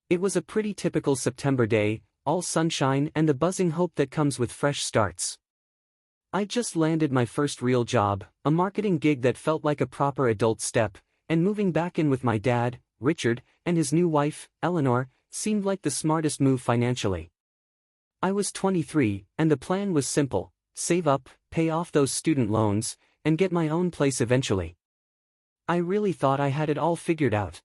It was a pretty typical September day, all sunshine and the buzzing hope that comes with fresh starts. I'd just landed my first real job, a marketing gig that felt like a proper adult step, and moving back in with my dad, Richard, and his new wife, Eleanor, seemed like the smartest move financially. I was 23, and the plan was simple: save up, pay off those student loans, and get my own place eventually. I really thought I had it all figured out.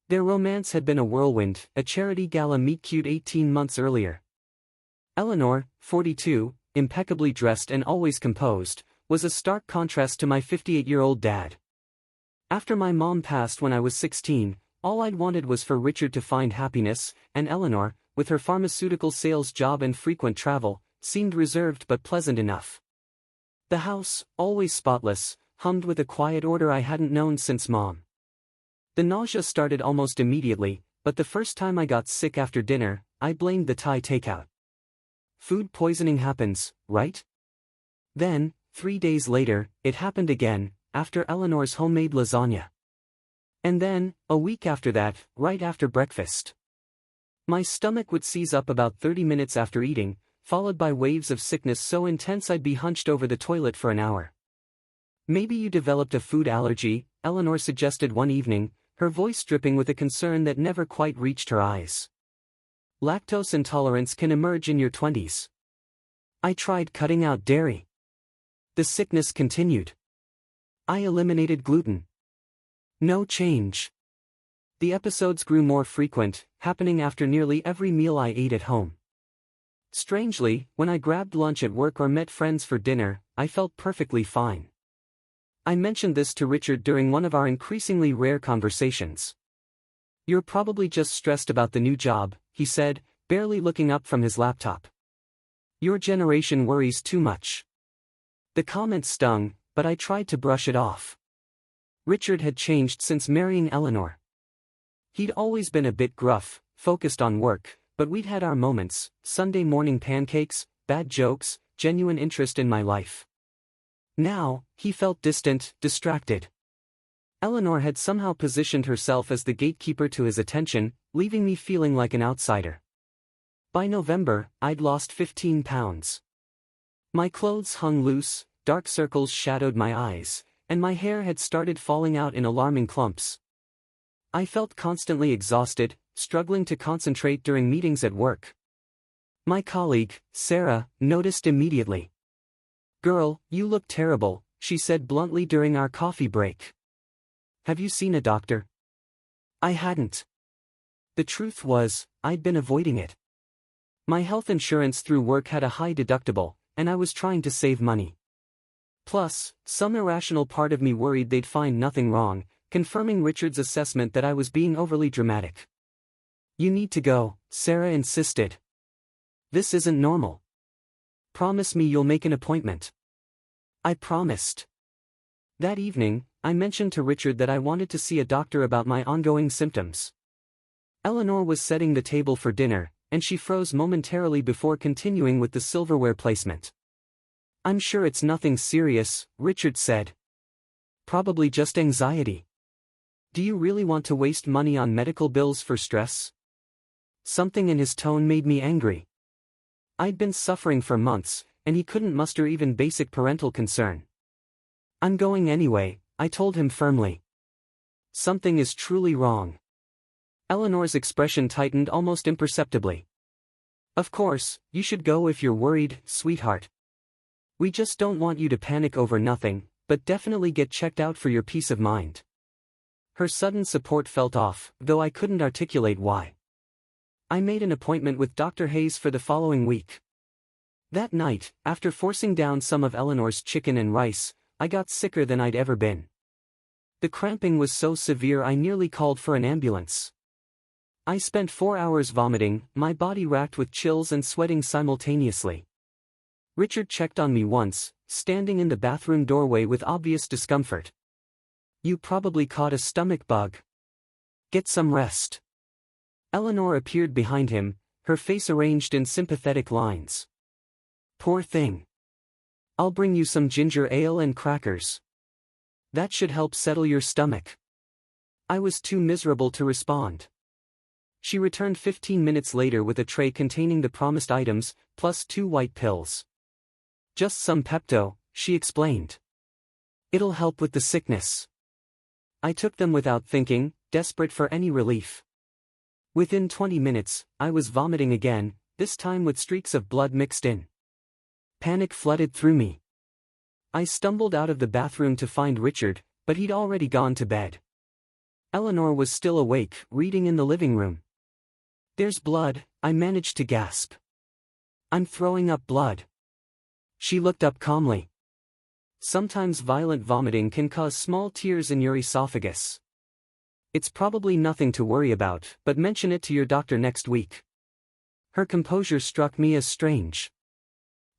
Their romance had been a whirlwind, a charity gala meet-cute 18 months earlier. Eleanor, 42, impeccably dressed and always composed, was a stark contrast to my 58-year-old dad. After my mom passed when I was 16, all I'd wanted was for Richard to find happiness, and Eleanor, with her pharmaceutical sales job and frequent travel, seemed reserved but pleasant enough. The house, always spotless, hummed with a quiet order I hadn't known since Mom. The nausea started almost immediately, but the first time I got sick after dinner, I blamed the Thai takeout. Food poisoning happens, right? Then, 3 days later, it happened again, after Eleanor's homemade lasagna. And then, a week after that, right after breakfast. My stomach would seize up about 30 minutes after eating, followed by waves of sickness so intense I'd be hunched over the toilet for an hour. Maybe you developed a food allergy, Eleanor suggested one evening, her voice dripping with a concern that never quite reached her eyes. Lactose intolerance can emerge in your 20s. I tried cutting out dairy. The sickness continued. I eliminated gluten. No change. The episodes grew more frequent, happening after nearly every meal I ate at home. Strangely, when I grabbed lunch at work or met friends for dinner, I felt perfectly fine. I mentioned this to Richard during one of our increasingly rare conversations. "You're probably just stressed about the new job," he said, barely looking up from his laptop. "Your generation worries too much." The comment stung, but I tried to brush it off. Richard had changed since marrying Eleanor. He'd always been a bit gruff, focused on work, but we'd had our moments: Sunday morning pancakes, bad jokes, genuine interest in my life. Now, he felt distant, distracted. Eleanor had somehow positioned herself as the gatekeeper to his attention, leaving me feeling like an outsider. By November, I'd lost 15 pounds. My clothes hung loose, dark circles shadowed my eyes, and my hair had started falling out in alarming clumps. I felt constantly exhausted, struggling to concentrate during meetings at work. My colleague, Sarah, noticed immediately. "Girl, you look terrible," she said bluntly during our coffee break. "Have you seen a doctor?" I hadn't. The truth was, I'd been avoiding it. My health insurance through work had a high deductible, and I was trying to save money. Plus, some irrational part of me worried they'd find nothing wrong, confirming Richard's assessment that I was being overly dramatic. "You need to go," Sarah insisted. "This isn't normal. Promise me you'll make an appointment." I promised. That evening, I mentioned to Richard that I wanted to see a doctor about my ongoing symptoms. Eleanor was setting the table for dinner, and she froze momentarily before continuing with the silverware placement. "I'm sure it's nothing serious," Richard said. "Probably just anxiety. Do you really want to waste money on medical bills for stress?" Something in his tone made me angry. I'd been suffering for months, and he couldn't muster even basic parental concern. "I'm going anyway," I told him firmly. Something is truly wrong. Eleanor's expression tightened almost imperceptibly. "Of course, you should go if you're worried, sweetheart. We just don't want you to panic over nothing, but definitely get checked out for your peace of mind." Her sudden support felt off, though I couldn't articulate why. I made an appointment with Dr. Hayes for the following week. That night, after forcing down some of Eleanor's chicken and rice, I got sicker than I'd ever been. The cramping was so severe I nearly called for an ambulance. I spent 4 hours vomiting, my body racked with chills and sweating simultaneously. Richard checked on me once, standing in the bathroom doorway with obvious discomfort. "You probably caught a stomach bug. Get some rest." Eleanor appeared behind him, her face arranged in sympathetic lines. "Poor thing. I'll bring you some ginger ale and crackers. That should help settle your stomach." I was too miserable to respond. She returned 15 minutes later with a tray containing the promised items, plus 2 white pills. Just some Pepto, she explained. It'll help with the sickness. I took them without thinking, desperate for any relief. Within 20 minutes, I was vomiting again, this time with streaks of blood mixed in. Panic flooded through me. I stumbled out of the bathroom to find Richard, but he'd already gone to bed. Eleanor was still awake, reading in the living room. "There's blood," I managed to gasp. "I'm throwing up blood." She looked up calmly. "Sometimes violent vomiting can cause small tears in your esophagus. It's probably nothing to worry about, but mention it to your doctor next week." Her composure struck me as strange.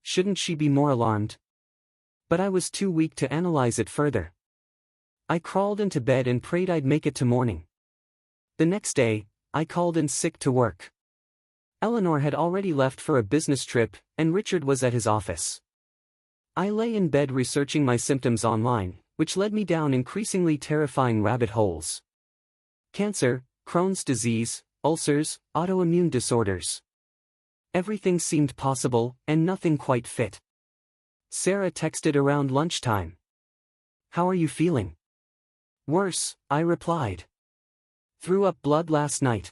Shouldn't she be more alarmed? But I was too weak to analyze it further. I crawled into bed and prayed I'd make it to morning. The next day, I called in sick to work. Eleanor had already left for a business trip, and Richard was at his office. I lay in bed researching my symptoms online, which led me down increasingly terrifying rabbit holes. Cancer, Crohn's disease, ulcers, autoimmune disorders. Everything seemed possible, and nothing quite fit. Sarah texted around lunchtime. "How are you feeling?" "Worse," I replied. "Threw up blood last night."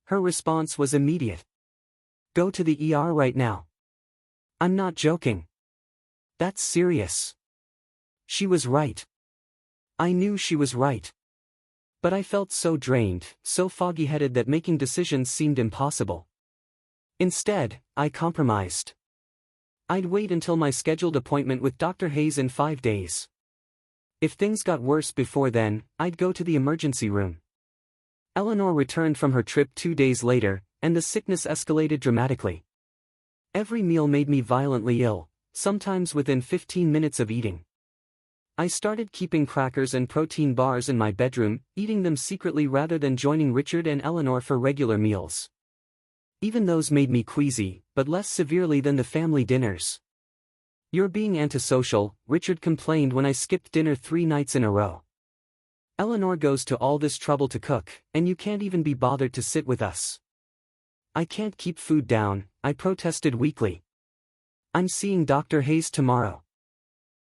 Her response was immediate. "Go to the ER right now." "I'm not joking. That's serious." She was right. I knew she was right. But I felt so drained, so foggy-headed that making decisions seemed impossible. Instead, I compromised. I'd wait until my scheduled appointment with Dr. Hayes in 5 days. If things got worse before then, I'd go to the emergency room. Eleanor returned from her trip 2 days later, and the sickness escalated dramatically. Every meal made me violently ill, sometimes within 15 minutes of eating. I started keeping crackers and protein bars in my bedroom, eating them secretly rather than joining Richard and Eleanor for regular meals. Even those made me queasy, but less severely than the family dinners. "You're being antisocial," Richard complained when I skipped dinner 3 nights in a row. "Eleanor goes to all this trouble to cook, and you can't even be bothered to sit with us." "I can't keep food down," I protested weakly. "I'm seeing Dr. Hayes tomorrow.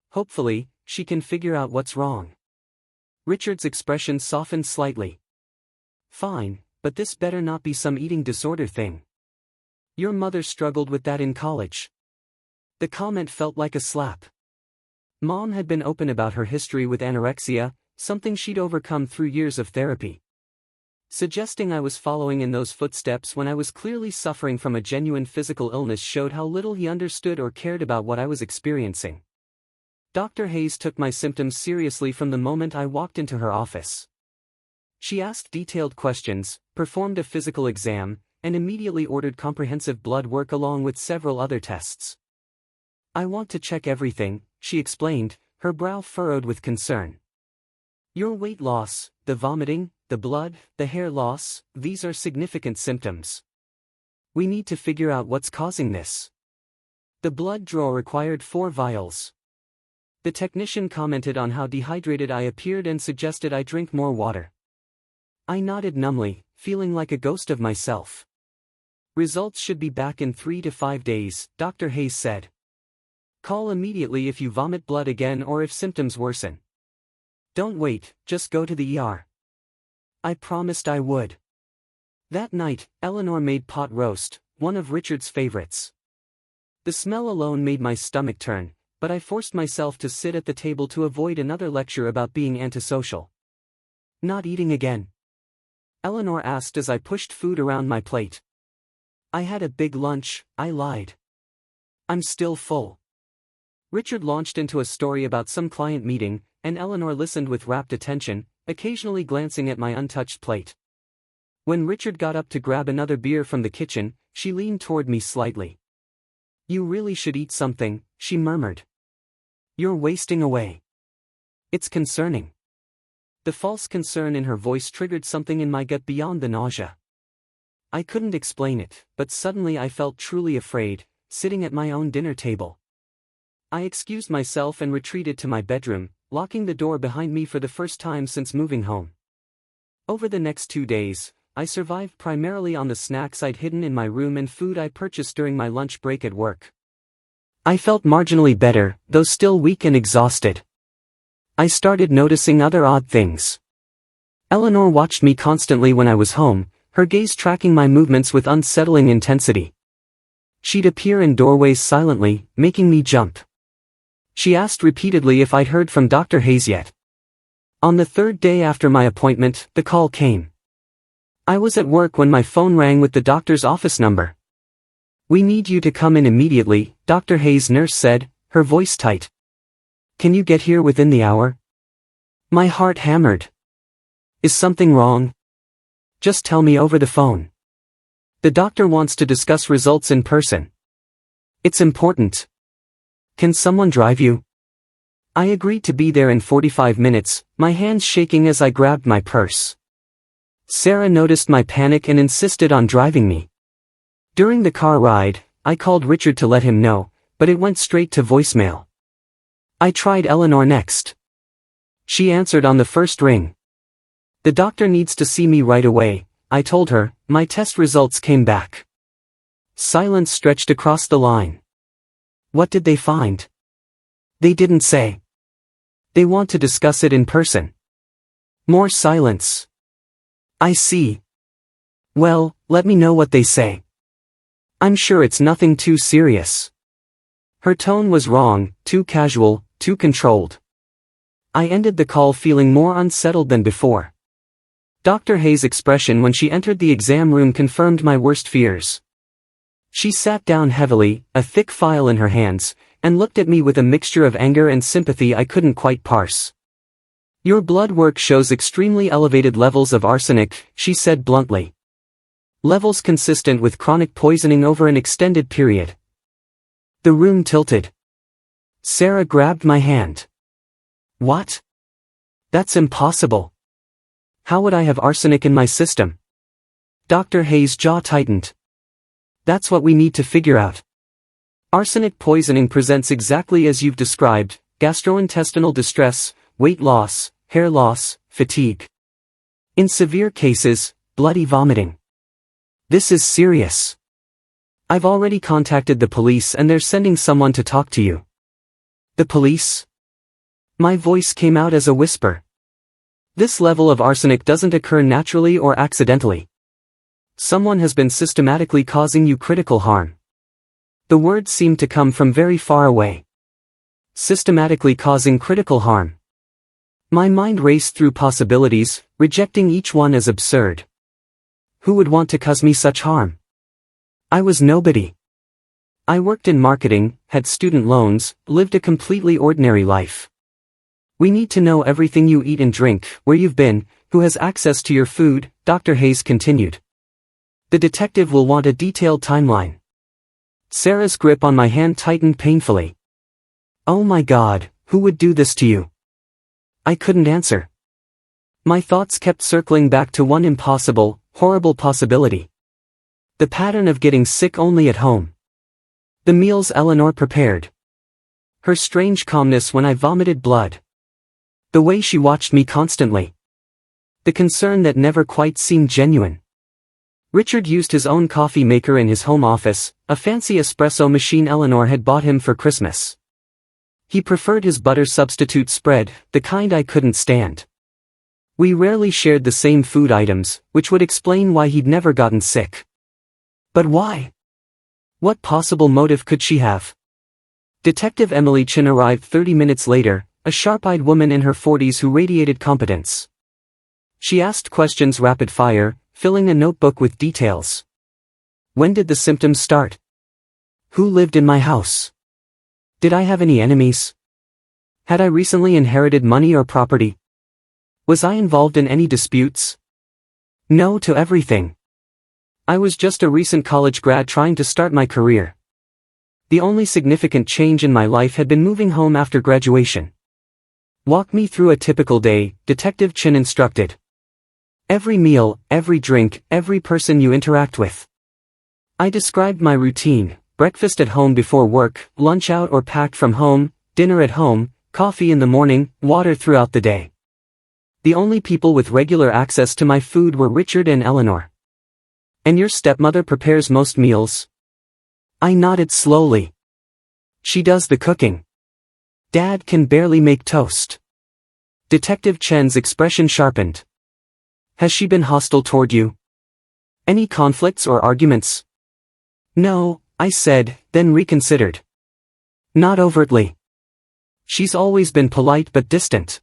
Hopefully, she can figure out what's wrong." Richard's expression softened slightly. "Fine, but this better not be some eating disorder thing. Your mother struggled with that in college." The comment felt like a slap. Mom had been open about her history with anorexia, something she'd overcome through years of therapy. Suggesting I was following in those footsteps when I was clearly suffering from a genuine physical illness showed how little he understood or cared about what I was experiencing. Dr. Hayes took my symptoms seriously from the moment I walked into her office. She asked detailed questions, performed a physical exam, and immediately ordered comprehensive blood work along with several other tests. "I want to check everything," she explained, her brow furrowed with concern. "Your weight loss, the vomiting, the blood, the hair loss, these are significant symptoms. We need to figure out what's causing this." The blood draw required 4 vials. The technician commented on how dehydrated I appeared and suggested I drink more water. I nodded numbly, feeling like a ghost of myself. "Results should be back in 3 to 5 days, Dr. Hayes said. Call immediately if you vomit blood again or if symptoms worsen. Don't wait, just go to the ER." I promised I would. That night, Eleanor made pot roast, one of Richard's favorites. The smell alone made my stomach turn, but I forced myself to sit at the table to avoid another lecture about being antisocial. "Not eating again?" Eleanor asked as I pushed food around my plate. "I had a big lunch," I lied. "I'm still full." Richard launched into a story about some client meeting, and Eleanor listened with rapt attention, occasionally glancing at my untouched plate. When Richard got up to grab another beer from the kitchen, she leaned toward me slightly. "You really should eat something," she murmured. "You're wasting away." "It's concerning." The false concern in her voice triggered something in my gut beyond the nausea. I couldn't explain it, but suddenly I felt truly afraid, sitting at my own dinner table. I excused myself and retreated to my bedroom, locking the door behind me for the first time since moving home. Over the next 2 days, I survived primarily on the snacks I'd hidden in my room and food I purchased during my lunch break at work. I felt marginally better, though still weak and exhausted. I started noticing other odd things. Eleanor watched me constantly when I was home, her gaze tracking my movements with unsettling intensity. She'd appear in doorways silently, making me jump. She asked repeatedly if I'd heard from Dr. Hayes yet. On the third day after my appointment, the call came. I was at work when my phone rang with the doctor's office number. "We need you to come in immediately," Dr. Hayes' nurse said, her voice tight. "Can you get here within the hour?" My heart hammered. "Is something wrong? Just tell me over the phone. The doctor wants to discuss results in person. It's important. Can someone drive you?" I agreed to be there in 45 minutes, my hands shaking as I grabbed my purse. Sarah noticed my panic and insisted on driving me. During the car ride, I called Richard to let him know, but it went straight to voicemail. I tried Eleanor next. She answered on the first ring. "The doctor needs to see me right away," I told her. My test results came back. Silence stretched across the line. "What did they find?" "They didn't say. They want to discuss it in person." More silence. "I see. Well, let me know what they say. I'm sure it's nothing too serious." Her tone was wrong, too casual, too controlled. I ended the call feeling more unsettled than before. Dr. Hayes' expression when she entered the exam room confirmed my worst fears. She sat down heavily, a thick file in her hands, and looked at me with a mixture of anger and sympathy I couldn't quite parse. "Your blood work shows extremely elevated levels of arsenic," she said bluntly. "Levels consistent with chronic poisoning over an extended period." The room tilted. Sarah grabbed my hand. "What? That's impossible. How would I have arsenic in my system?" Dr. Hayes' jaw tightened. "That's what we need to figure out. Arsenic poisoning presents exactly as you've described: gastrointestinal distress, weight loss, hair loss, fatigue. In severe cases, bloody vomiting. This is serious. I've already contacted the police and they're sending someone to talk to you." "The police?" My voice came out as a whisper. "This level of arsenic doesn't occur naturally or accidentally. Someone has been systematically causing you critical harm." The words seemed to come from very far away. Systematically causing critical harm. My mind raced through possibilities, rejecting each one as absurd. Who would want to cause me such harm? I was nobody. I worked in marketing, had student loans, lived a completely ordinary life. "We need to know everything you eat and drink, where you've been, who has access to your food," Dr. Hayes continued. "The detective will want a detailed timeline." Sarah's grip on my hand tightened painfully. "Oh my God, who would do this to you?" I couldn't answer. My thoughts kept circling back to one impossible, horrible possibility. The pattern of getting sick only at home. The meals Eleanor prepared. Her strange calmness when I vomited blood. The way she watched me constantly. The concern that never quite seemed genuine. Richard used his own coffee maker in his home office, a fancy espresso machine Eleanor had bought him for Christmas. He preferred his butter substitute spread, the kind I couldn't stand. We rarely shared the same food items, which would explain why he'd never gotten sick. But why? What possible motive could she have? Detective Emily Chin arrived 30 minutes later, a sharp-eyed woman in her 40s who radiated competence. She asked questions rapid fire, filling a notebook with details. When did the symptoms start? Who lived in my house? Did I have any enemies? Had I recently inherited money or property? Was I involved in any disputes? No to everything. I was just a recent college grad trying to start my career. The only significant change in my life had been moving home after graduation. Walk me through a typical day, Detective Chin instructed. Every meal, every drink, every person you interact with. I described my routine: breakfast at home before work, lunch out or packed from home, dinner at home, coffee in the morning, water throughout the day. The only people with regular access to my food were Richard and Eleanor. And your stepmother prepares most meals? I nodded slowly. She does the cooking. Dad can barely make toast. Detective Chen's expression sharpened. Has she been hostile toward you? Any conflicts or arguments? No, I said, then reconsidered. Not overtly. She's always been polite but distant.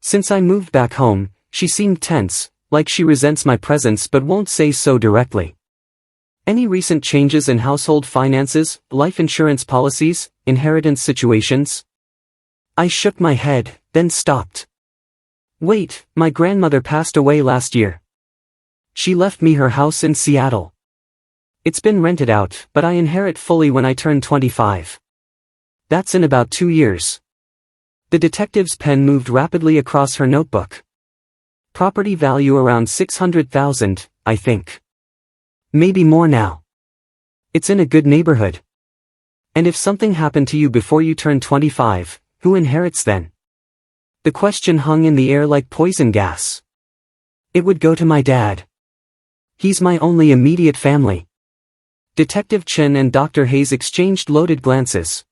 Since I moved back home, she seemed tense, like she resents my presence but won't say so directly. Any recent changes in household finances, life insurance policies, inheritance situations? I shook my head, then stopped. Wait, my grandmother passed away last year. She left me her house in Seattle. It's been rented out, but I inherit fully when I turn 25. That's in about 2 years. The detective's pen moved rapidly across her notebook. Property value around $600,000, I think. Maybe more now. It's in a good neighborhood. And if something happened to you before you turn 25, who inherits then? The question hung in the air like poison gas. It would go to my dad. He's my only immediate family. Detective Chen and Dr. Hayes exchanged loaded glances.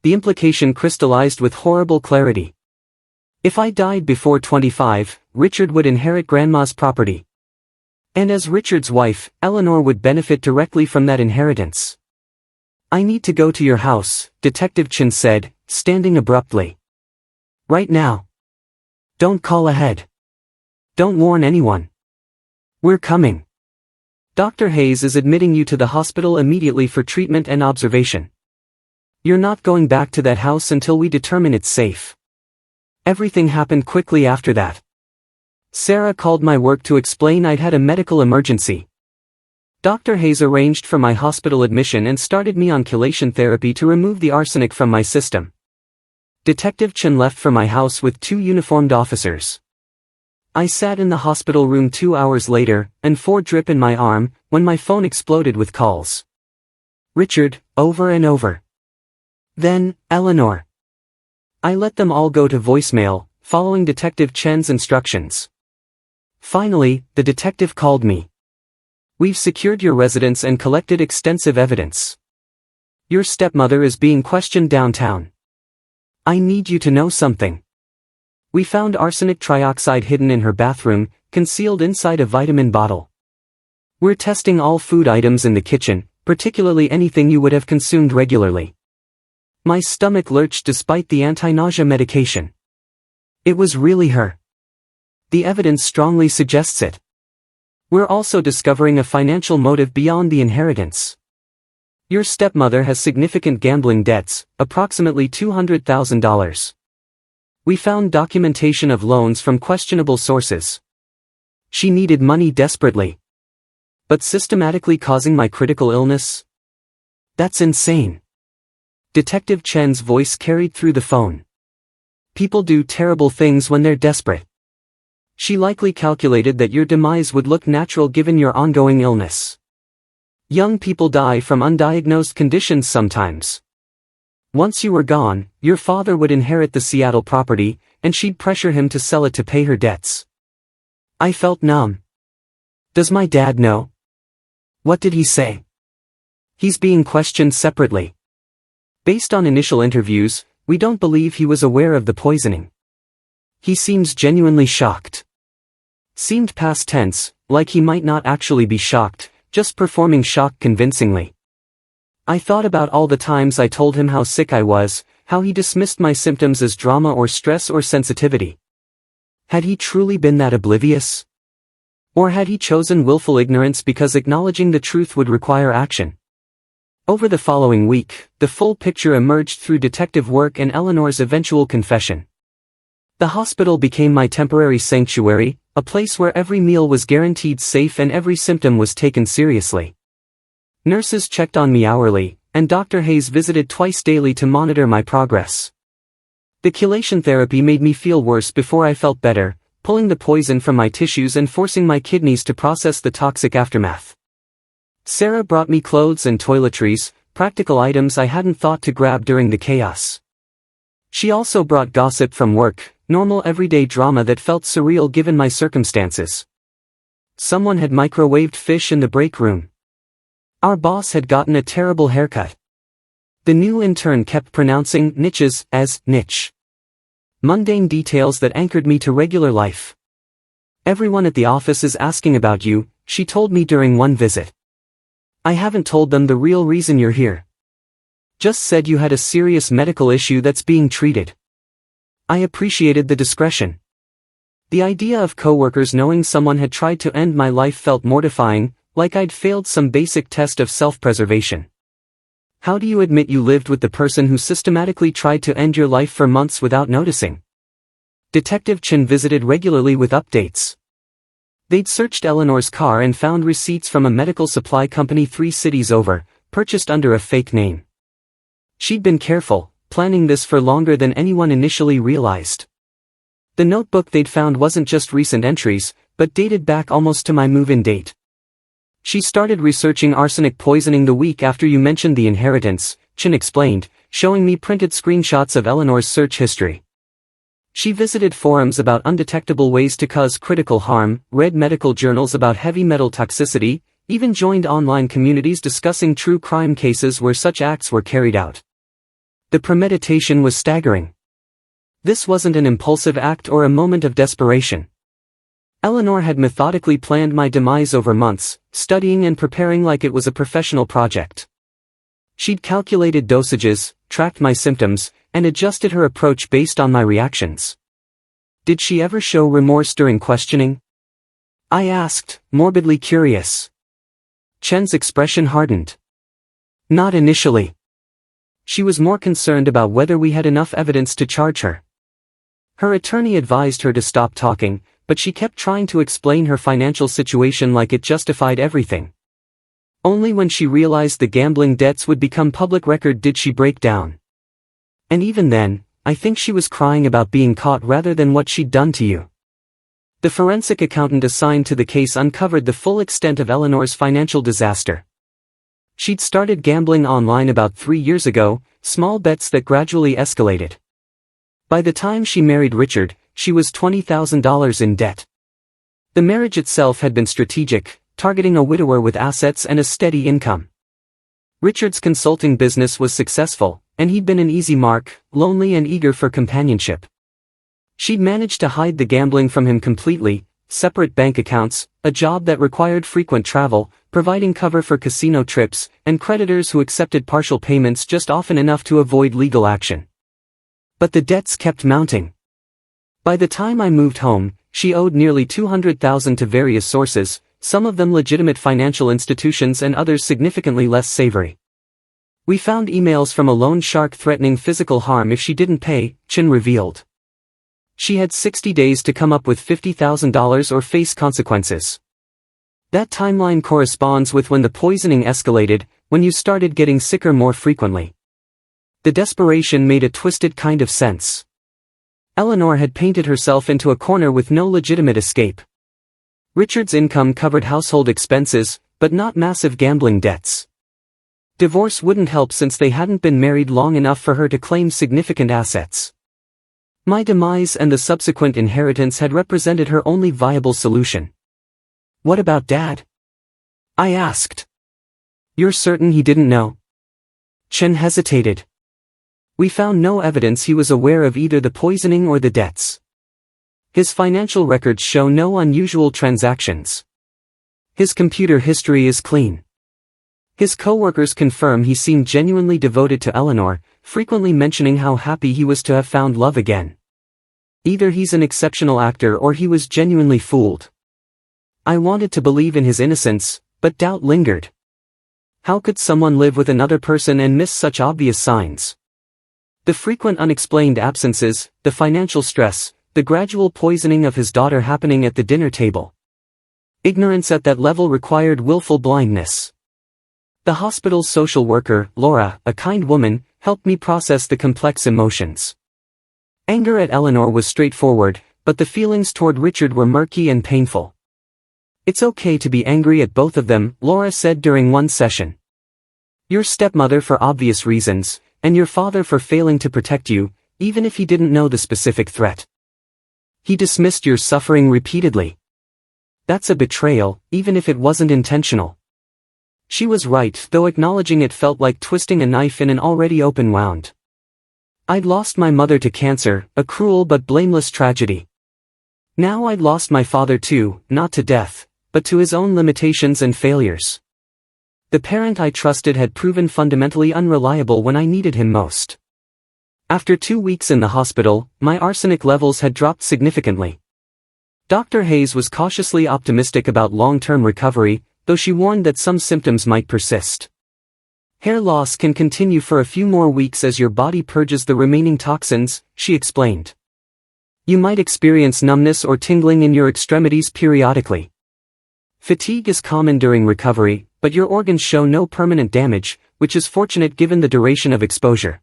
The implication crystallized with horrible clarity. If I died before 25, Richard would inherit Grandma's property. And as Richard's wife, Eleanor would benefit directly from that inheritance. I need to go to your house, Detective Chen said, standing abruptly. Right now. Don't call ahead. Don't warn anyone. We're coming. Dr. Hayes is admitting you to the hospital immediately for treatment and observation. You're not going back to that house until we determine it's safe. Everything happened quickly after that. Sarah called my work to explain I'd had a medical emergency. Dr. Hayes arranged for my hospital admission and started me on chelation therapy to remove the arsenic from my system. Detective Chen left for my house with 2 uniformed officers. I sat in the hospital room 2 hours later, and 4 drip in my arm, when my phone exploded with calls. Richard, over and over. Then, Eleanor. I let them all go to voicemail, following Detective Chen's instructions. Finally, the detective called me. We've secured your residence and collected extensive evidence. Your stepmother is being questioned downtown. I need you to know something. We found arsenic trioxide hidden in her bathroom, concealed inside a vitamin bottle. We're testing all food items in the kitchen, particularly anything you would have consumed regularly. My stomach lurched despite the anti-nausea medication. It was really her. The evidence strongly suggests it. We're also discovering a financial motive beyond the inheritance. Your stepmother has significant gambling debts, approximately $200,000. We found documentation of loans from questionable sources. She needed money desperately. But systematically causing my critical illness? That's insane. Detective Chen's voice carried through the phone. People do terrible things when they're desperate. She likely calculated that your demise would look natural given your ongoing illness. Young people die from undiagnosed conditions sometimes. Once you were gone, your father would inherit the Seattle property, and she'd pressure him to sell it to pay her debts. I felt numb. Does my dad know? What did he say? He's being questioned separately. Based on initial interviews, we don't believe he was aware of the poisoning. He seems genuinely shocked. Seemed past tense, like he might not actually be shocked, just performing shock convincingly. I thought about all the times I told him how sick I was, how he dismissed my symptoms as drama or stress or sensitivity. Had he truly been that oblivious? Or had he chosen willful ignorance because acknowledging the truth would require action? Over the following week, the full picture emerged through detective work and Eleanor's eventual confession. The hospital became my temporary sanctuary, a place where every meal was guaranteed safe and every symptom was taken seriously. Nurses checked on me hourly, and Dr. Hayes visited twice daily to monitor my progress. The chelation therapy made me feel worse before I felt better, pulling the poison from my tissues and forcing my kidneys to process the toxic aftermath. Sarah brought me clothes and toiletries, practical items I hadn't thought to grab during the chaos. She also brought gossip from work, Normal everyday drama that felt surreal given my circumstances. Someone had microwaved fish in the break room. Our boss had gotten a terrible haircut. The new intern kept pronouncing niches as niche. Mundane details that anchored me to regular life. Everyone at the office is asking about you, she told me during one visit. I haven't told them the real reason you're here. Just said you had a serious medical issue that's being treated. I appreciated the discretion. The idea of coworkers knowing someone had tried to end my life felt mortifying, like I'd failed some basic test of self-preservation. How do you admit you lived with the person who systematically tried to end your life for months without noticing? Detective Chen visited regularly with updates. They'd searched Eleanor's car and found receipts from a medical supply company 3 cities over, purchased under a fake name. She'd been careful, planning this for longer than anyone initially realized. The notebook they'd found wasn't just recent entries, but dated back almost to my move-in date. She started researching arsenic poisoning the week after you mentioned the inheritance, Chen explained, showing me printed screenshots of Eleanor's search history. She visited forums about undetectable ways to cause critical harm, read medical journals about heavy metal toxicity, even joined online communities discussing true crime cases where such acts were carried out. The premeditation was staggering. This wasn't an impulsive act or a moment of desperation. Eleanor had methodically planned my demise over months, studying and preparing like it was a professional project. She'd calculated dosages, tracked my symptoms, and adjusted her approach based on my reactions. Did she ever show remorse during questioning? I asked, morbidly curious. Chen's expression hardened. Not initially. She was more concerned about whether we had enough evidence to charge her. Her attorney advised her to stop talking, but she kept trying to explain her financial situation like it justified everything. Only when she realized the gambling debts would become public record did she break down. And even then, I think she was crying about being caught rather than what she'd done to you. The forensic accountant assigned to the case uncovered the full extent of Eleanor's financial disaster. She'd started gambling online about 3 years ago, small bets that gradually escalated. By the time she married Richard, she was $20,000 in debt. The marriage itself had been strategic, targeting a widower with assets and a steady income. Richard's consulting business was successful, and he'd been an easy mark, lonely and eager for companionship. She'd managed to hide the gambling from him completely, separate bank accounts, a job that required frequent travel, providing cover for casino trips, and creditors who accepted partial payments just often enough to avoid legal action. But the debts kept mounting. By the time I moved home, she owed nearly $200,000 to various sources, some of them legitimate financial institutions and others significantly less savory. We found emails from a loan shark threatening physical harm if she didn't pay, Chen revealed. She had 60 days to come up with $50,000 or face consequences. That timeline corresponds with when the poisoning escalated, when you started getting sicker more frequently. The desperation made a twisted kind of sense. Eleanor had painted herself into a corner with no legitimate escape. Richard's income covered household expenses, but not massive gambling debts. Divorce wouldn't help since they hadn't been married long enough for her to claim significant assets. My demise and the subsequent inheritance had represented her only viable solution. What about Dad? I asked. You're certain he didn't know? Chen hesitated. We found no evidence he was aware of either the poisoning or the debts. His financial records show no unusual transactions. His computer history is clean. His co-workers confirm he seemed genuinely devoted to Eleanor, frequently mentioning how happy he was to have found love again. Either he's an exceptional actor or he was genuinely fooled. I wanted to believe in his innocence, but doubt lingered. How could someone live with another person and miss such obvious signs? The frequent unexplained absences, the financial stress, the gradual poisoning of his daughter happening at the dinner table. Ignorance at that level required willful blindness. The hospital's social worker, Laura, a kind woman, helped me process the complex emotions. Anger at Eleanor was straightforward, but the feelings toward Richard were murky and painful. It's okay to be angry at both of them, Laura said during one session. Your stepmother for obvious reasons, and your father for failing to protect you, even if he didn't know the specific threat. He dismissed your suffering repeatedly. That's a betrayal, even if it wasn't intentional. She was right, though acknowledging it felt like twisting a knife in an already open wound. I'd lost my mother to cancer, a cruel but blameless tragedy. Now I'd lost my father too, not to death, but to his own limitations and failures. The parent I trusted had proven fundamentally unreliable when I needed him most. After 2 weeks in the hospital, my arsenic levels had dropped significantly. Dr. Hayes was cautiously optimistic about long-term recovery, though she warned that some symptoms might persist. Hair loss can continue for a few more weeks as your body purges the remaining toxins, she explained. You might experience numbness or tingling in your extremities periodically. Fatigue is common during recovery, but your organs show no permanent damage, which is fortunate given the duration of exposure.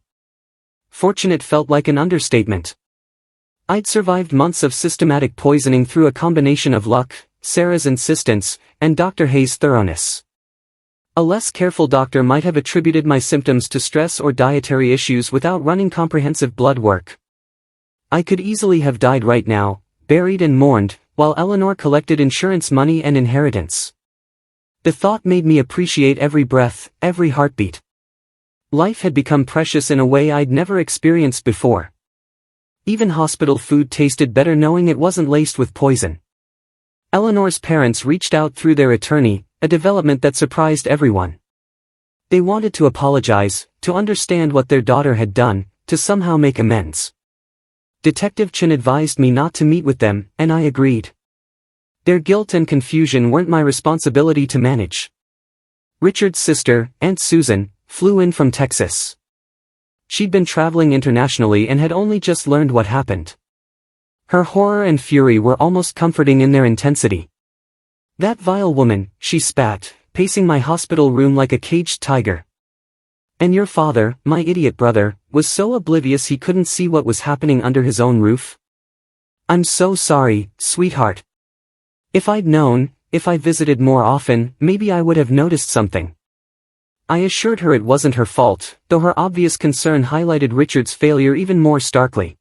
Fortunate felt like an understatement. I'd survived months of systematic poisoning through a combination of luck, Sarah's insistence, and Dr. Hayes' thoroughness. A less careful doctor might have attributed my symptoms to stress or dietary issues without running comprehensive blood work. I could easily have died right now, buried and mourned, while Eleanor collected insurance money and inheritance. The thought made me appreciate every breath, every heartbeat. Life had become precious in a way I'd never experienced before. Even hospital food tasted better knowing it wasn't laced with poison. Eleanor's parents reached out through their attorney, a development that surprised everyone. They wanted to apologize, to understand what their daughter had done, to somehow make amends. Detective Chen advised me not to meet with them, and I agreed. Their guilt and confusion weren't my responsibility to manage. Richard's sister, Aunt Susan, flew in from Texas. She'd been traveling internationally and had only just learned what happened. Her horror and fury were almost comforting in their intensity. That vile woman, she spat, pacing my hospital room like a caged tiger. And your father, my idiot brother, was so oblivious he couldn't see what was happening under his own roof? I'm so sorry, sweetheart. If I'd known, if I visited more often, maybe I would have noticed something. I assured her it wasn't her fault, though her obvious concern highlighted Richard's failure even more starkly.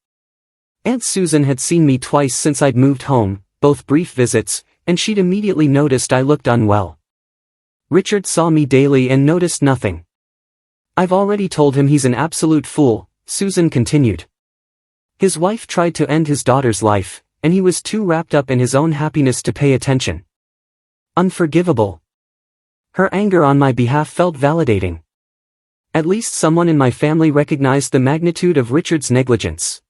Aunt Susan had seen me twice since I'd moved home, both brief visits, and she'd immediately noticed I looked unwell. Richard saw me daily and noticed nothing. I've already told him he's an absolute fool, Susan continued. His wife tried to end his daughter's life, and he was too wrapped up in his own happiness to pay attention. Unforgivable. Her anger on my behalf felt validating. At least someone in my family recognized the magnitude of Richard's negligence.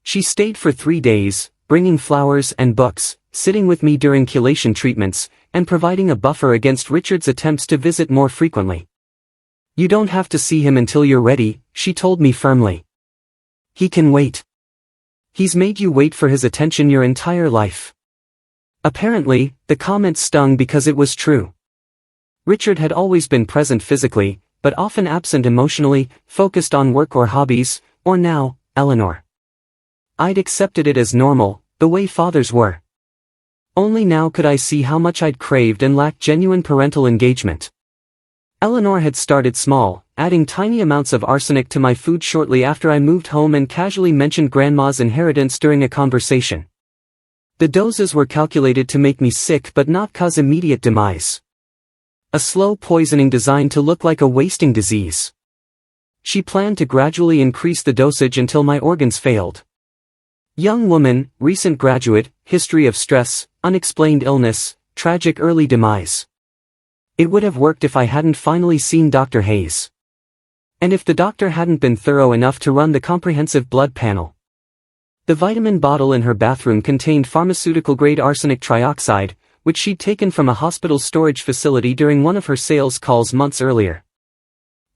She stayed for 3 days, bringing flowers and books, sitting with me during chelation treatments, and providing a buffer against Richard's attempts to visit more frequently. You don't have to see him until you're ready, she told me firmly. He can wait. He's made you wait for his attention your entire life. Apparently, the comment stung because it was true. Richard had always been present physically, but often absent emotionally, focused on work or hobbies, or now, Eleanor. I'd accepted it as normal, the way fathers were. Only now could I see how much I'd craved and lacked genuine parental engagement. Eleanor had started small, adding tiny amounts of arsenic to my food shortly after I moved home and casually mentioned Grandma's inheritance during a conversation. The doses were calculated to make me sick but not cause immediate demise. A slow poisoning designed to look like a wasting disease. She planned to gradually increase the dosage until my organs failed. Young woman, recent graduate, history of stress, unexplained illness, tragic early demise. It would have worked if I hadn't finally seen Dr. Hayes. And if the doctor hadn't been thorough enough to run the comprehensive blood panel. The vitamin bottle in her bathroom contained pharmaceutical-grade arsenic trioxide, which she'd taken from a hospital storage facility during one of her sales calls months earlier.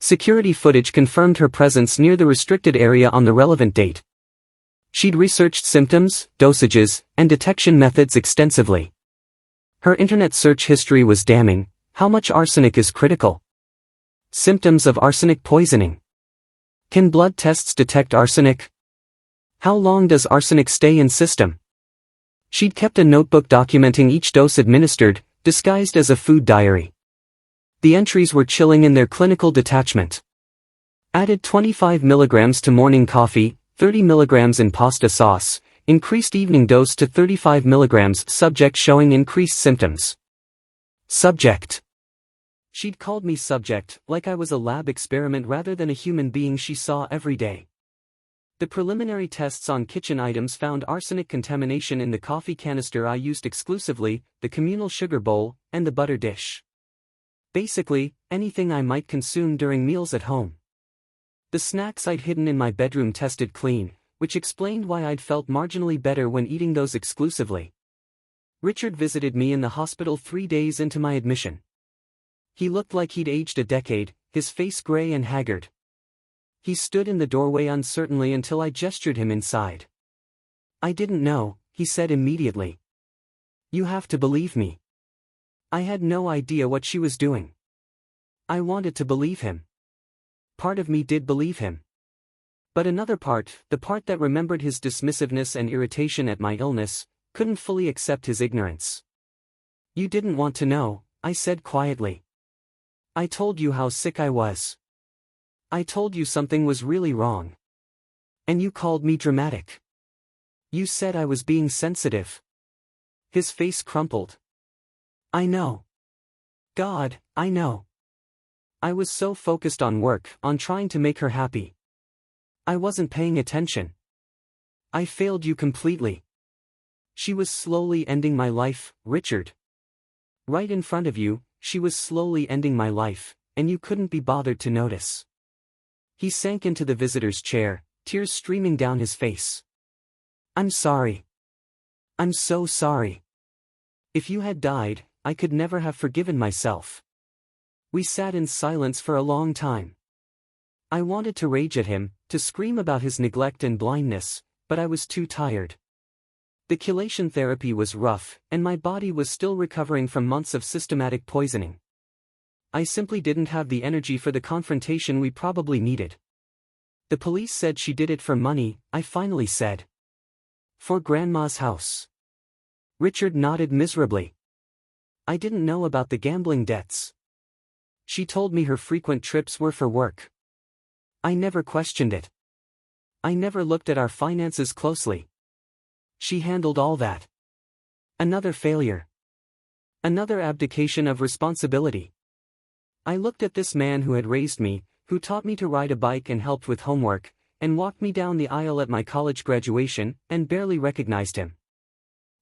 Security footage confirmed her presence near the restricted area on the relevant date. She'd researched symptoms, dosages, and detection methods extensively. Her internet search history was damning. How much arsenic is critical? Symptoms of arsenic poisoning. Can blood tests detect arsenic? How long does arsenic stay in system? She'd kept a notebook documenting each dose administered, disguised as a food diary. The entries were chilling in their clinical detachment. Added 25 milligrams to morning coffee, 30 milligrams in pasta sauce, increased evening dose to 35 milligrams, subject showing increased symptoms. Subject. She'd called me subject, like I was a lab experiment rather than a human being she saw every day. The preliminary tests on kitchen items found arsenic contamination in the coffee canister I used exclusively, the communal sugar bowl, and the butter dish. Basically, anything I might consume during meals at home. The snacks I'd hidden in my bedroom tested clean, which explained why I'd felt marginally better when eating those exclusively. Richard visited me in the hospital 3 days into my admission. He looked like he'd aged a decade, his face gray and haggard. He stood in the doorway uncertainly until I gestured him inside. "I didn't know," he said immediately. "You have to believe me." I had no idea what she was doing. I wanted to believe him. Part of me did believe him. But another part, the part that remembered his dismissiveness and irritation at my illness, couldn't fully accept his ignorance. "You didn't want to know," I said quietly. "I told you how sick I was. I told you something was really wrong. And you called me dramatic. You said I was being sensitive." His face crumpled. "I know. God, I know. I was so focused on work, on trying to make her happy. I wasn't paying attention. I failed you completely. She was slowly ending my life, Richard. Right in front of you, she was slowly ending my life, and you couldn't be bothered to notice." He sank into the visitor's chair, tears streaming down his face. "I'm sorry. I'm so sorry. If you had died, I could never have forgiven myself." We sat in silence for a long time. I wanted to rage at him, to scream about his neglect and blindness, but I was too tired. The chelation therapy was rough, and my body was still recovering from months of systematic poisoning. I simply didn't have the energy for the confrontation we probably needed. "The police said she did it for money," I finally said. "For Grandma's house." Richard nodded miserably. "I didn't know about the gambling debts. She told me her frequent trips were for work. I never questioned it. I never looked at our finances closely. She handled all that. Another failure. Another abdication of responsibility." I looked at this man who had raised me, who taught me to ride a bike and helped with homework, and walked me down the aisle at my college graduation, and barely recognized him.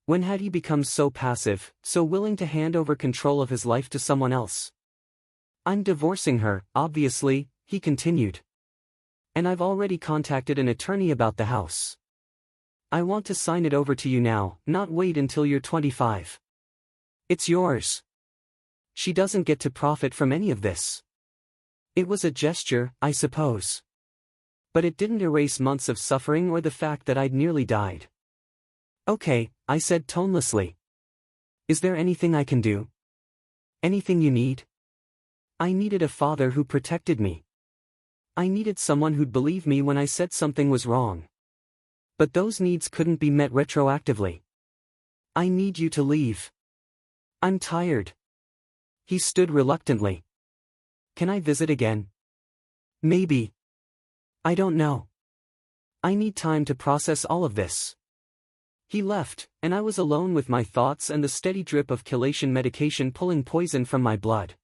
When had he become so passive, so willing to hand over control of his life to someone else? "I'm divorcing her, obviously," he continued. "And I've already contacted an attorney about the house. I want to sign it over to you now, not wait until you're 25. It's yours. She doesn't get to profit from any of this." It was a gesture, I suppose. But it didn't erase months of suffering or the fact that I'd nearly died. "Okay," I said tonelessly. "Is there anything I can do? Anything you need?" I needed a father who protected me. I needed someone who'd believe me when I said something was wrong. But those needs couldn't be met retroactively. "I need you to leave. I'm tired." He stood reluctantly. "Can I visit again?" "Maybe. I don't know. I need time to process all of this." He left, and I was alone with my thoughts and the steady drip of chelation medication pulling poison from my blood.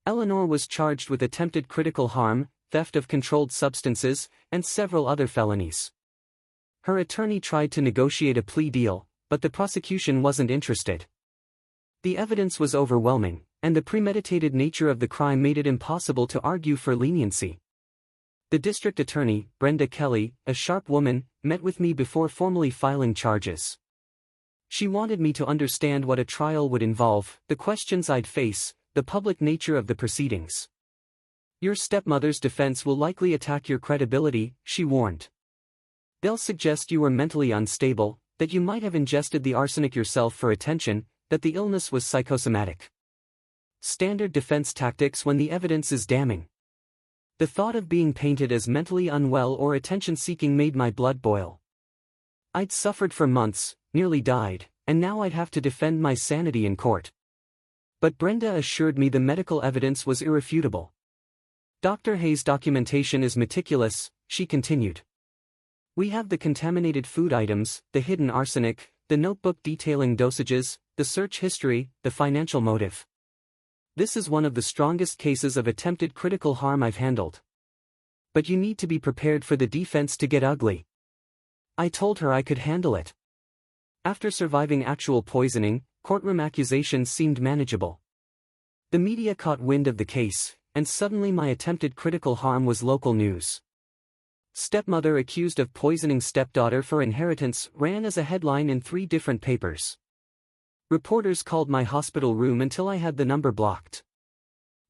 Eleanor was charged with attempted critical harm, theft of controlled substances, and several other felonies. Her attorney tried to negotiate a plea deal, but the prosecution wasn't interested. The evidence was overwhelming, and the premeditated nature of the crime made it impossible to argue for leniency. The district attorney, Brenda Kelly, a sharp woman, met with me before formally filing charges. She wanted me to understand what a trial would involve, the questions I'd face, the public nature of the proceedings. "Your stepmother's defense will likely attack your credibility," she warned. "They'll suggest you were mentally unstable, that you might have ingested the arsenic yourself for attention, that the illness was psychosomatic. Standard defense tactics when the evidence is damning." The thought of being painted as mentally unwell or attention-seeking made my blood boil. I'd suffered for months, nearly died, and now I'd have to defend my sanity in court. But Brenda assured me the medical evidence was irrefutable. "Dr. Hayes' documentation is meticulous," she continued. We have the contaminated food items, the hidden arsenic, the notebook detailing dosages, the search history, the financial motive. This is one of the strongest cases of attempted critical harm I've handled. But you need to be prepared for the defense to get ugly. I told her I could handle it. After surviving actual poisoning, courtroom accusations seemed manageable. The media caught wind of the case, and suddenly my attempted critical harm was local news. Stepmother accused of poisoning stepdaughter for inheritance ran as a headline in 3 different papers. Reporters called my hospital room until I had the number blocked.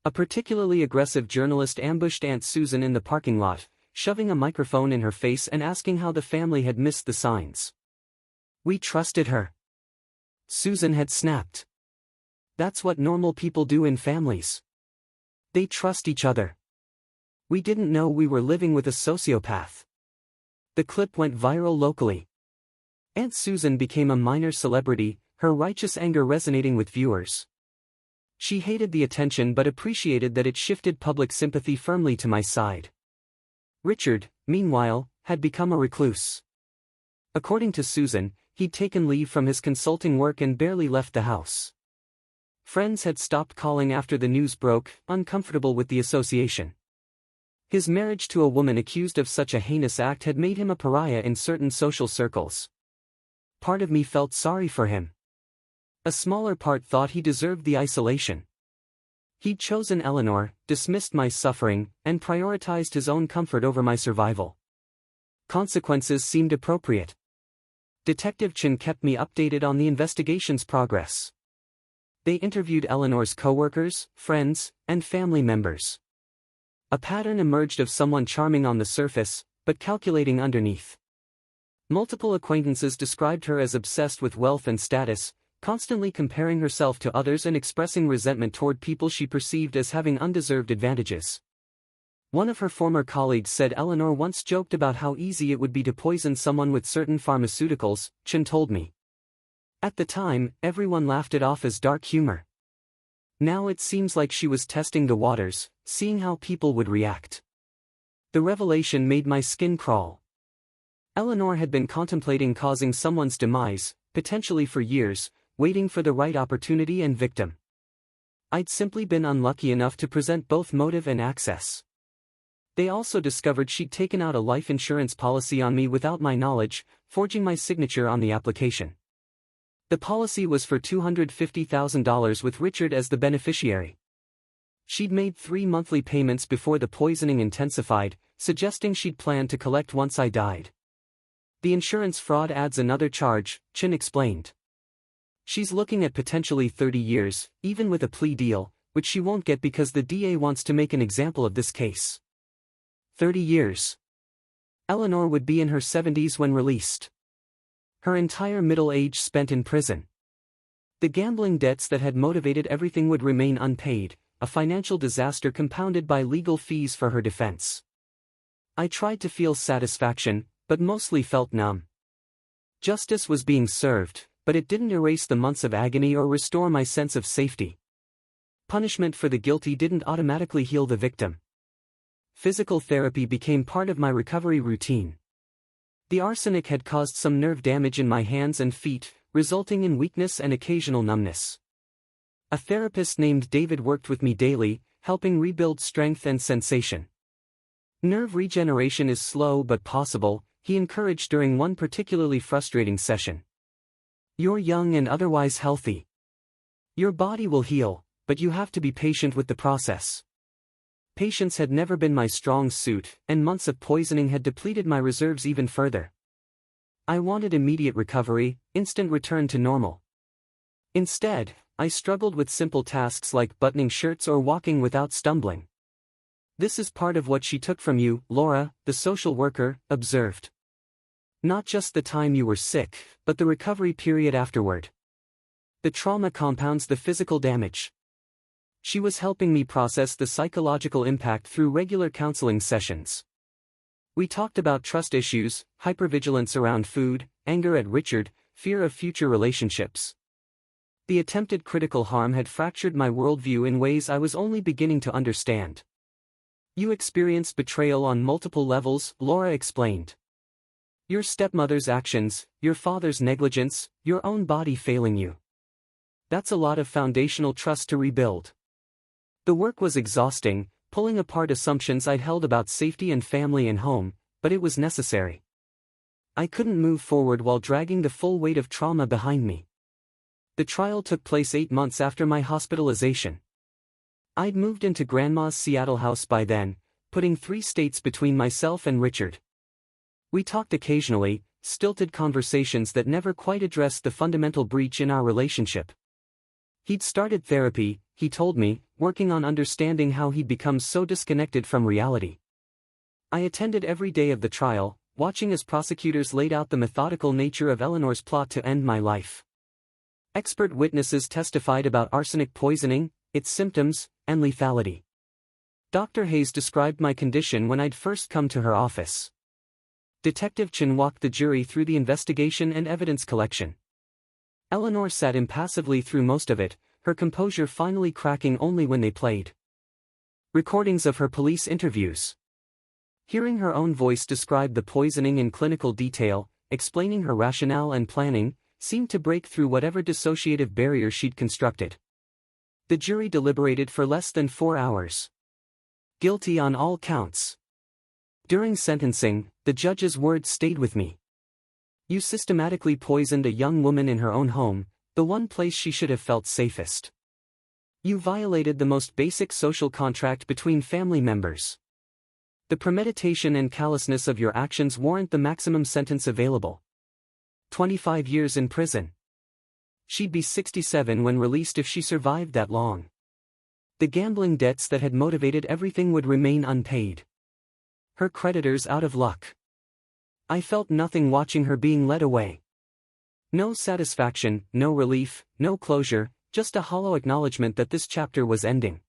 A particularly aggressive journalist ambushed Aunt Susan in the parking lot, shoving a microphone in her face and asking how the family had missed the signs. We trusted her. Susan had snapped. That's what normal people do in families. They trust each other. We didn't know we were living with a sociopath. The clip went viral locally. Aunt Susan became a minor celebrity, her righteous anger resonating with viewers. She hated the attention but appreciated that it shifted public sympathy firmly to my side. Richard, meanwhile, had become a recluse. According to Susan, he'd taken leave from his consulting work and barely left the house. Friends had stopped calling after the news broke, uncomfortable with the association. His marriage to a woman accused of such a heinous act had made him a pariah in certain social circles. Part of me felt sorry for him. A smaller part thought he deserved the isolation. He'd chosen Eleanor, dismissed my suffering, and prioritized his own comfort over my survival. Consequences seemed appropriate. Detective Chin kept me updated on the investigation's progress. They interviewed Eleanor's coworkers, friends, and family members. A pattern emerged of someone charming on the surface, but calculating underneath. Multiple acquaintances described her as obsessed with wealth and status, constantly comparing herself to others and expressing resentment toward people she perceived as having undeserved advantages. One of her former colleagues said Eleanor once joked about how easy it would be to poison someone with certain pharmaceuticals, Chin told me. At the time, everyone laughed it off as dark humor. Now it seems like she was testing the waters, seeing how people would react. The revelation made my skin crawl. Eleanor had been contemplating causing someone's demise, potentially for years, waiting for the right opportunity and victim. I'd simply been unlucky enough to present both motive and access. They also discovered she'd taken out a life insurance policy on me without my knowledge, forging my signature on the application. The policy was for $250,000 with Richard as the beneficiary. She'd made 3 monthly payments before the poisoning intensified, suggesting she'd planned to collect once I died. The insurance fraud adds another charge, Chin explained. She's looking at potentially 30 years, even with a plea deal, which she won't get because the DA wants to make an example of this case. 30 years. Eleanor would be in her 70s when released. Her entire middle age spent in prison. The gambling debts that had motivated everything would remain unpaid, a financial disaster compounded by legal fees for her defense. I tried to feel satisfaction, but mostly felt numb. Justice was being served, but it didn't erase the months of agony or restore my sense of safety. Punishment for the guilty didn't automatically heal the victim. Physical therapy became part of my recovery routine. The arsenic had caused some nerve damage in my hands and feet, resulting in weakness and occasional numbness. A therapist named David worked with me daily, helping rebuild strength and sensation. Nerve regeneration is slow but possible, he encouraged during one particularly frustrating session. You're young and otherwise healthy. Your body will heal, but you have to be patient with the process. Patience had never been my strong suit, and months of poisoning had depleted my reserves even further. I wanted immediate recovery, instant return to normal. Instead, I struggled with simple tasks like buttoning shirts or walking without stumbling. This is part of what she took from you, Laura, the social worker, observed. Not just the time you were sick, but the recovery period afterward. The trauma compounds the physical damage. She was helping me process the psychological impact through regular counseling sessions. We talked about trust issues, hypervigilance around food, anger at Richard, fear of future relationships. The attempted critical harm had fractured my worldview in ways I was only beginning to understand. You experienced betrayal on multiple levels, Laura explained. Your stepmother's actions, your father's negligence, your own body failing you. That's a lot of foundational trust to rebuild. The work was exhausting, pulling apart assumptions I'd held about safety and family and home, but it was necessary. I couldn't move forward while dragging the full weight of trauma behind me. The trial took place 8 months after my hospitalization. I'd moved into Grandma's Seattle house by then, putting 3 states between myself and Richard. We talked occasionally, stilted conversations that never quite addressed the fundamental breach in our relationship. He'd started therapy, he told me, working on understanding how he'd become so disconnected from reality. I attended every day of the trial, watching as prosecutors laid out the methodical nature of Eleanor's plot to end my life. Expert witnesses testified about arsenic poisoning, its symptoms, and lethality. Dr. Hayes described my condition when I'd first come to her office. Detective Chen walked the jury through the investigation and evidence collection. Eleanor sat impassively through most of it, her composure finally cracking only when they played recordings of her police interviews. Hearing her own voice describe the poisoning in clinical detail, explaining her rationale and planning, seemed to break through whatever dissociative barrier she'd constructed. The jury deliberated for less than 4 hours. Guilty on all counts. During sentencing, the judge's words stayed with me. You systematically poisoned a young woman in her own home, the one place she should have felt safest. You violated the most basic social contract between family members. The premeditation and callousness of your actions warrant the maximum sentence available. 25 years in prison. She'd be 67 when released if she survived that long. The gambling debts that had motivated everything would remain unpaid. Her creditors out of luck. I felt nothing watching her being led away. No satisfaction, no relief, no closure, just a hollow acknowledgement that this chapter was ending.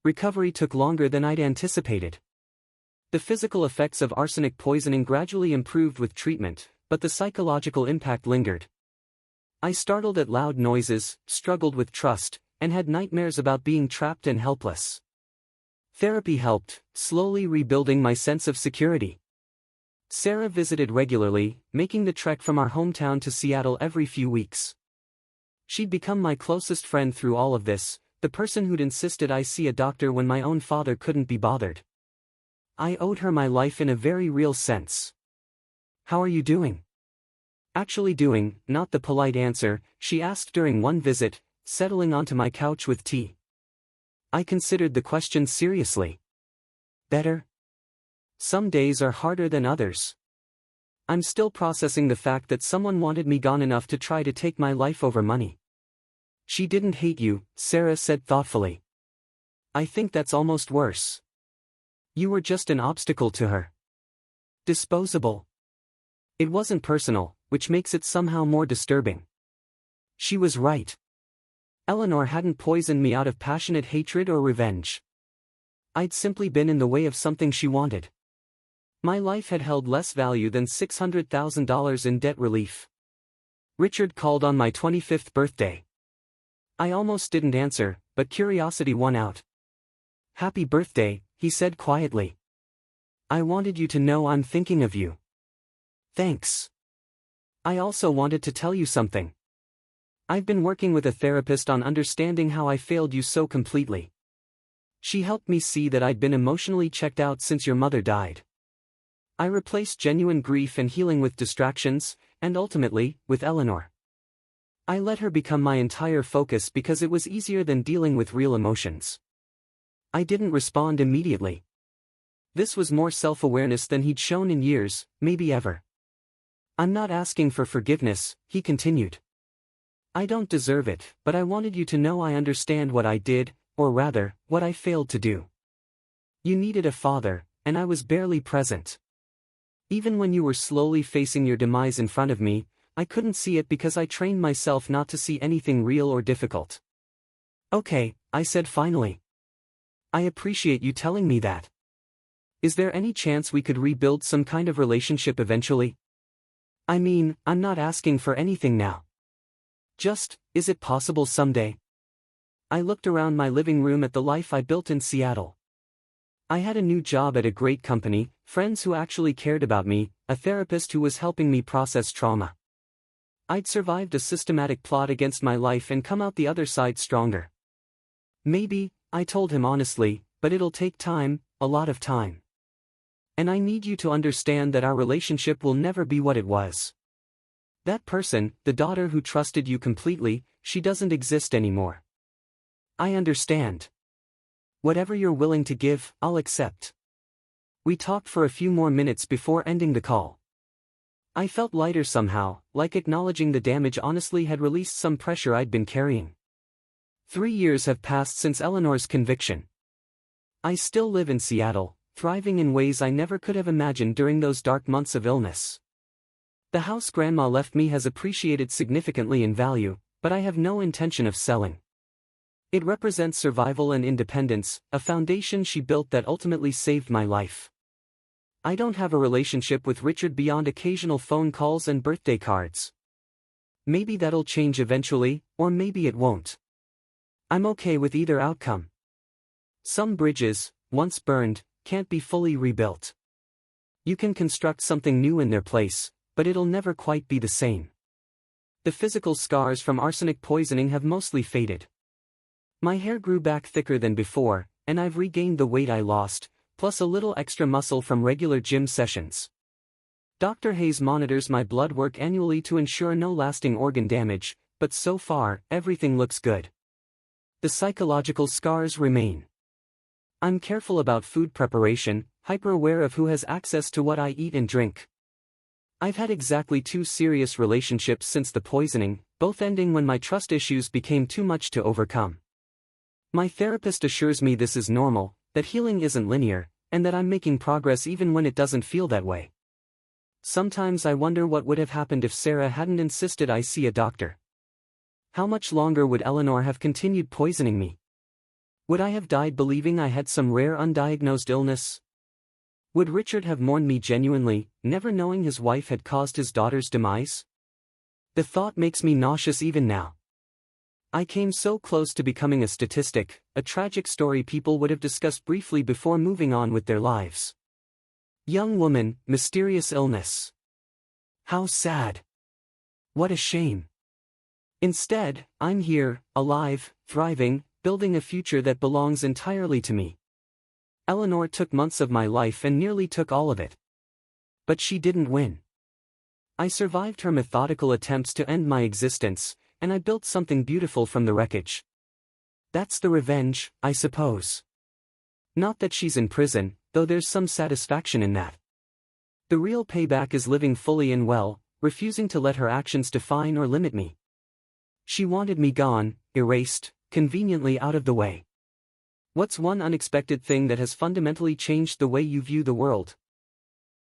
Recovery took longer than I'd anticipated. The physical effects of arsenic poisoning gradually improved with treatment, but the psychological impact lingered. I startled at loud noises, struggled with trust, and had nightmares about being trapped and helpless. Therapy helped, slowly rebuilding my sense of security. Sarah visited regularly, making the trek from our hometown to Seattle every few weeks. She'd become my closest friend through all of this, the person who'd insisted I see a doctor when my own father couldn't be bothered. I owed her my life in a very real sense. How are you doing? Actually doing, not the polite answer, she asked during one visit, settling onto my couch with tea. I considered the question seriously. Better? Some days are harder than others. I'm still processing the fact that someone wanted me gone enough to try to take my life over money. She didn't hate you, Sarah said thoughtfully. I think that's almost worse. You were just an obstacle to her. Disposable. It wasn't personal, which makes it somehow more disturbing. She was right. Eleanor hadn't poisoned me out of passionate hatred or revenge. I'd simply been in the way of something she wanted. My life had held less value than $600,000 in debt relief. Richard called on my 25th birthday. I almost didn't answer, but curiosity won out. Happy birthday, he said quietly. I wanted you to know I'm thinking of you. Thanks. I also wanted to tell you something. I've been working with a therapist on understanding how I failed you so completely. She helped me see that I'd been emotionally checked out since your mother died. I replaced genuine grief and healing with distractions, and ultimately, with Eleanor. I let her become my entire focus because it was easier than dealing with real emotions. I didn't respond immediately. This was more self-awareness than he'd shown in years, maybe ever. I'm not asking for forgiveness, he continued. I don't deserve it, but I wanted you to know I understand what I did, or rather, what I failed to do. You needed a father, and I was barely present. Even when you were slowly facing your demise in front of me, I couldn't see it because I trained myself not to see anything real or difficult. Okay, I said finally. I appreciate you telling me that. Is there any chance we could rebuild some kind of relationship eventually? I mean, I'm not asking for anything now. Just, is it possible someday? I looked around my living room at the life I built in Seattle. I had a new job at a great company, friends who actually cared about me, a therapist who was helping me process trauma. I'd survived a systematic plot against my life and come out the other side stronger. Maybe, I told him honestly, but it'll take time, a lot of time. And I need you to understand that our relationship will never be what it was. That person, the daughter who trusted you completely, she doesn't exist anymore. I understand. Whatever you're willing to give, I'll accept. We talked for a few more minutes before ending the call. I felt lighter somehow, like acknowledging the damage honestly had released some pressure I'd been carrying. 3 years have passed since Eleanor's conviction. I still live in Seattle, thriving in ways I never could have imagined during those dark months of illness. The house Grandma left me has appreciated significantly in value, but I have no intention of selling. It represents survival and independence, a foundation she built that ultimately saved my life. I don't have a relationship with Richard beyond occasional phone calls and birthday cards. Maybe that'll change eventually, or maybe it won't. I'm okay with either outcome. Some bridges, once burned, can't be fully rebuilt. You can construct something new in their place, but it'll never quite be the same. The physical scars from arsenic poisoning have mostly faded. My hair grew back thicker than before, and I've regained the weight I lost, plus a little extra muscle from regular gym sessions. Dr. Hayes monitors my blood work annually to ensure no lasting organ damage, but so far, everything looks good. The psychological scars remain. I'm careful about food preparation, hyper-aware of who has access to what I eat and drink. I've had exactly 2 serious relationships since the poisoning, both ending when my trust issues became too much to overcome. My therapist assures me this is normal, that healing isn't linear, and that I'm making progress even when it doesn't feel that way. Sometimes I wonder what would have happened if Sarah hadn't insisted I see a doctor. How much longer would Eleanor have continued poisoning me? Would I have died believing I had some rare undiagnosed illness? Would Richard have mourned me genuinely, never knowing his wife had caused his daughter's demise? The thought makes me nauseous even now. I came so close to becoming a statistic, a tragic story people would have discussed briefly before moving on with their lives. Young woman, mysterious illness. How sad. What a shame. Instead, I'm here, alive, thriving, building a future that belongs entirely to me. Eleanor took months of my life and nearly took all of it. But she didn't win. I survived her methodical attempts to end my existence, and I built something beautiful from the wreckage. That's the revenge, I suppose. Not that she's in prison, though there's some satisfaction in that. The real payback is living fully and well, refusing to let her actions define or limit me. She wanted me gone, erased, conveniently out of the way. What's one unexpected thing that has fundamentally changed the way you view the world?